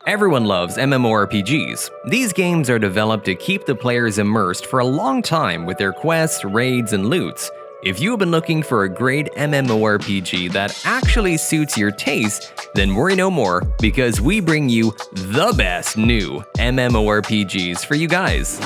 Everyone loves MMORPGs. These games are developed to keep the players immersed for a long time with their quests, raids, and loots. If you have been looking for a great MMORPG that actually suits your taste, then worry no more, because we bring you the best new MMORPGs for you guys.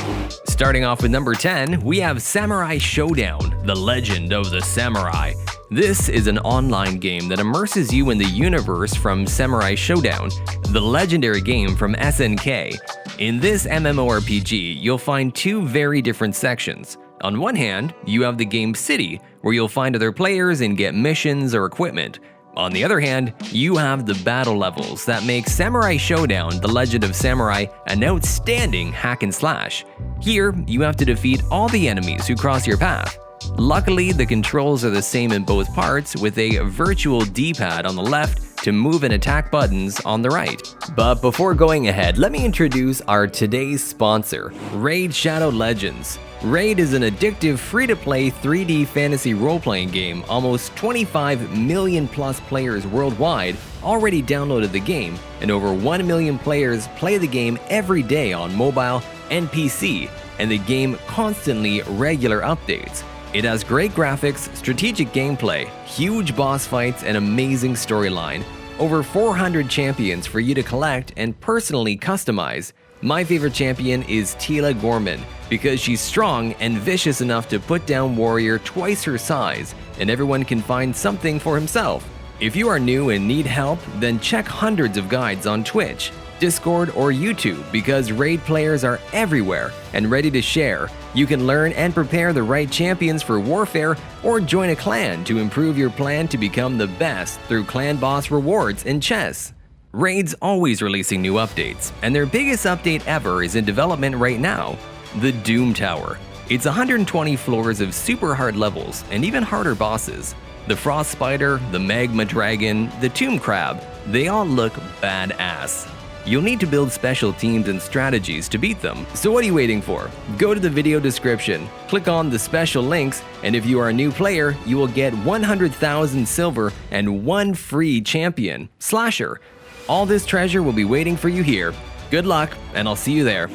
Starting off with number 10, we have Samurai Shodown, The Legend of the Samurai. This is an online game that immerses you in the universe from Samurai Shodown, the legendary game from SNK. In this MMORPG, you'll find two very different sections. On one hand, you have the game City, where you'll find other players and get missions or equipment. On the other hand, you have the battle levels that make Samurai Shodown, The Legend of Samurai, an outstanding hack and slash. Here, you have to defeat all the enemies who cross your path. Luckily, the controls are the same in both parts, with a virtual D-pad on the left to move and attack buttons on the right. But before going ahead, let me introduce our today's sponsor, Raid Shadow Legends. Raid is an addictive free-to-play 3D fantasy role-playing game. Almost 25 million plus players worldwide already downloaded the game, and over 1 million players play the game every day on mobile and PC, and the game constantly regular updates. It has great graphics, strategic gameplay, huge boss fights, and amazing storyline. Over 400 champions for you to collect and personally customize. My favorite champion is Tila Gorman because she's strong and vicious enough to put down warrior twice her size, and everyone can find something for himself. If you are new and need help, then check hundreds of guides on Twitch, Discord, or YouTube because Raid players are everywhere and ready to share. You can learn and prepare the right champions for warfare or join a clan to improve your plan to become the best through clan boss rewards in chess. Raid's always releasing new updates, and their biggest update ever is in development right now, the Doom Tower. It's 120 floors of super hard levels and even harder bosses. The Frost Spider, the Magma Dragon, the Tomb Crab, they all look badass. You'll need to build special teams and strategies to beat them. So what are you waiting for? Go to the video description, click on the special links, and if you are a new player, you will get 100,000 silver and one free champion, Slasher. All this treasure will be waiting for you here. Good luck, and I'll see you there.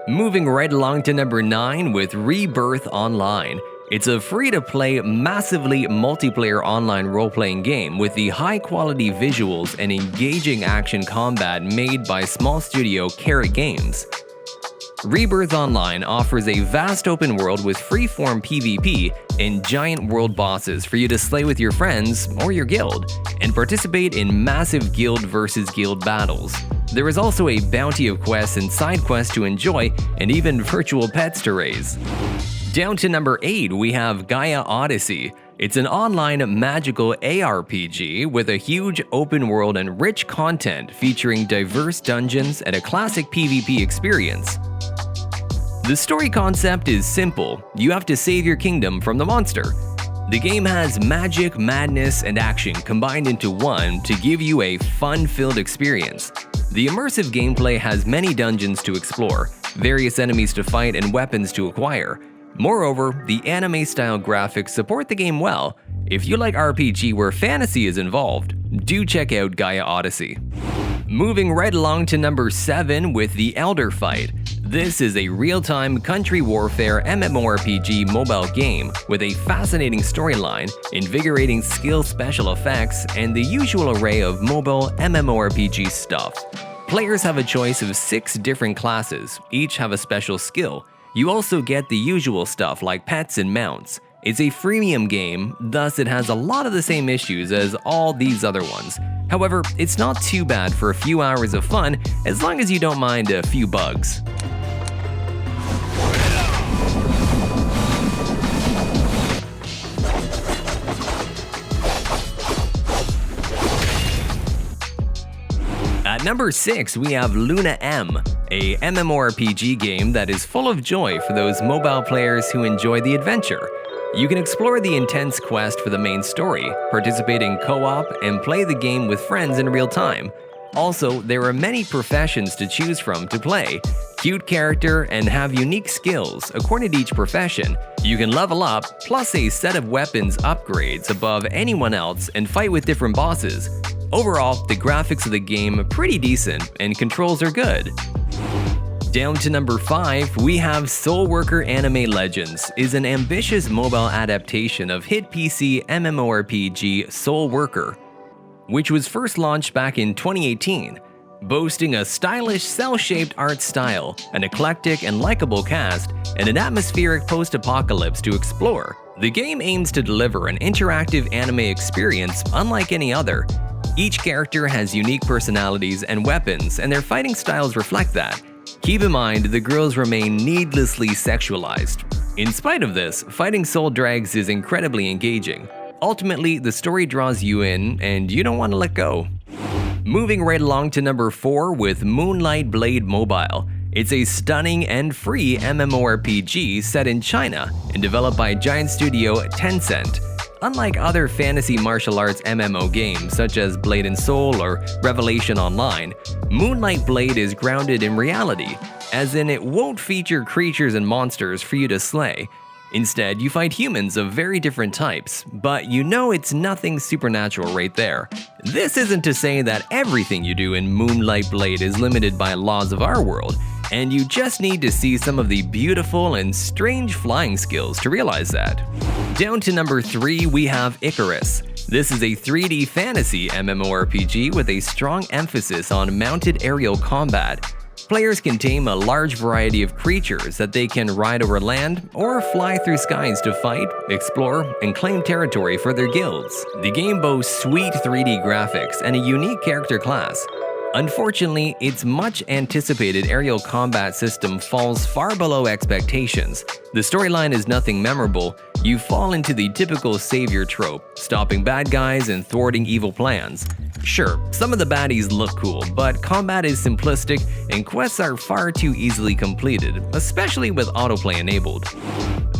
Moving right along to number 9 with Rebirth Online. It's a free-to-play, massively multiplayer online role-playing game with the high-quality visuals and engaging action combat made by small studio Carrot Games. Rebirth Online offers a vast open world with free-form PvP and giant world bosses for you to slay with your friends or your guild, and participate in massive guild versus guild battles. There is also a bounty of quests and side quests to enjoy, and even virtual pets to raise. Down to number 8, we have Gaia Odyssey. It's an online magical ARPG with a huge open world and rich content featuring diverse dungeons and a classic PvP experience. The story concept is simple. You have to save your kingdom from the monster. The game has magic, madness, and action combined into one to give you a fun-filled experience. The immersive gameplay has many dungeons to explore, various enemies to fight, and weapons to acquire. Moreover, the anime-style graphics support the game well. If you like RPG where fantasy is involved, do check out Gaia Odyssey. Moving right along to number 7 with The Elder Fight. This is a real-time country warfare MMORPG mobile game with a fascinating storyline, invigorating skill special effects, and the usual array of mobile MMORPG stuff. Players have a choice of 6 different classes, each have a special skill. You also get the usual stuff like pets and mounts. It's a freemium game, thus it has a lot of the same issues as all these other ones. However, it's not too bad for a few hours of fun as long as you don't mind a few bugs. At number 6, we have Lunam, a MMORPG game that is full of joy for those mobile players who enjoy the adventure. You can explore the intense quest for the main story, participate in co-op, and play the game with friends in real time. Also, there are many professions to choose from to play. cute character, and have unique skills according to each profession. You can level up, plus a set of weapons upgrades above anyone else and fight with different bosses. Overall, the graphics of the game are pretty decent and controls are good. Down to number 5, we have SoulWorker Anime Legends is an ambitious mobile adaptation of hit PC MMORPG SoulWorker, which was first launched back in 2018. Boasting a stylish cell-shaped art style, an eclectic and likable cast, and an atmospheric post-apocalypse to explore, the game aims to deliver an interactive anime experience unlike any other. Each character has unique personalities and weapons, and their fighting styles reflect that. Keep in mind, the girls remain needlessly sexualized. In spite of this, fighting Soul Drags is incredibly engaging. Ultimately, the story draws you in, and you don't want to let go. Moving right along to number 4 with Moonlight Blade Mobile. It's a stunning and free MMORPG set in China and developed by giant studio Tencent. Unlike other fantasy martial arts MMO games such as Blade and Soul or Revelation Online, Moonlight Blade is grounded in reality, as in it won't feature creatures and monsters for you to slay. Instead, you fight humans of very different types, but you know it's nothing supernatural right there. This isn't to say that everything you do in Moonlight Blade is limited by laws of our world, and you just need to see some of the beautiful and strange flying skills to realize that. Down to number 3, we have Icarus. This is a 3D fantasy MMORPG with a strong emphasis on mounted aerial combat. Players can tame a large variety of creatures that they can ride over land or fly through skies to fight, explore, and claim territory for their guilds. The game boasts sweet 3D graphics and a unique character class. Unfortunately, its much anticipated aerial combat system falls far below expectations. The storyline is nothing memorable. You fall into the typical savior trope, stopping bad guys and thwarting evil plans. Sure, some of the baddies look cool, but combat is simplistic and quests are far too easily completed, especially with autoplay enabled.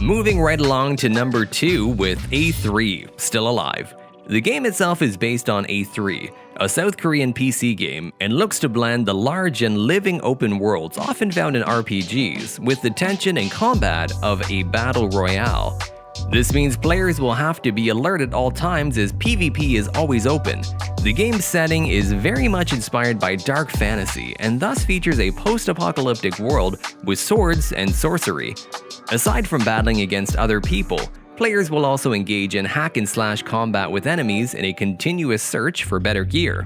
Moving right along to number 2 with A3, Still Alive. The game itself is based on A3, a South Korean PC game, and looks to blend the large and living open worlds often found in RPGs with the tension and combat of a battle royale. This means players will have to be alert at all times as PvP is always open. The game's setting is very much inspired by dark fantasy and thus features a post-apocalyptic world with swords and sorcery. Aside from battling against other people, players will also engage in hack-and-slash combat with enemies in a continuous search for better gear.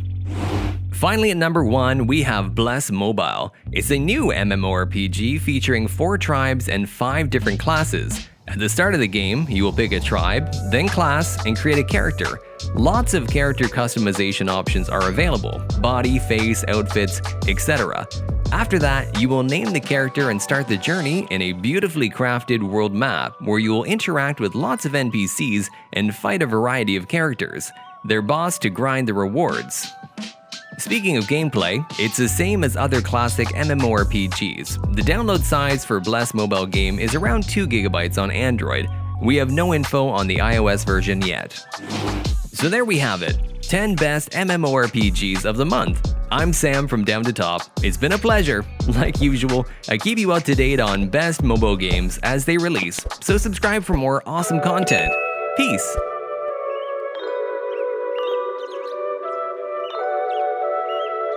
Finally, at number 1, we have Bless Mobile. It's a new MMORPG featuring 4 tribes and 5 different classes. At the start of the game, you will pick a tribe, then class, and create a character. Lots of character customization options are available: body, face, outfits, etc. After that, you will name the character and start the journey in a beautifully crafted world map where you will interact with lots of NPCs and fight a variety of characters, their boss to grind the rewards. Speaking of gameplay, it's the same as other classic MMORPGs. The download size for Bless mobile game is around 2 GB on Android. We have no info on the iOS version yet. So there we have it, 10 best MMORPGs of the month. I'm Sam from Down to Top. It's been a pleasure. Like usual, I keep you up to date on best mobile games as they release, so subscribe for more awesome content. Peace!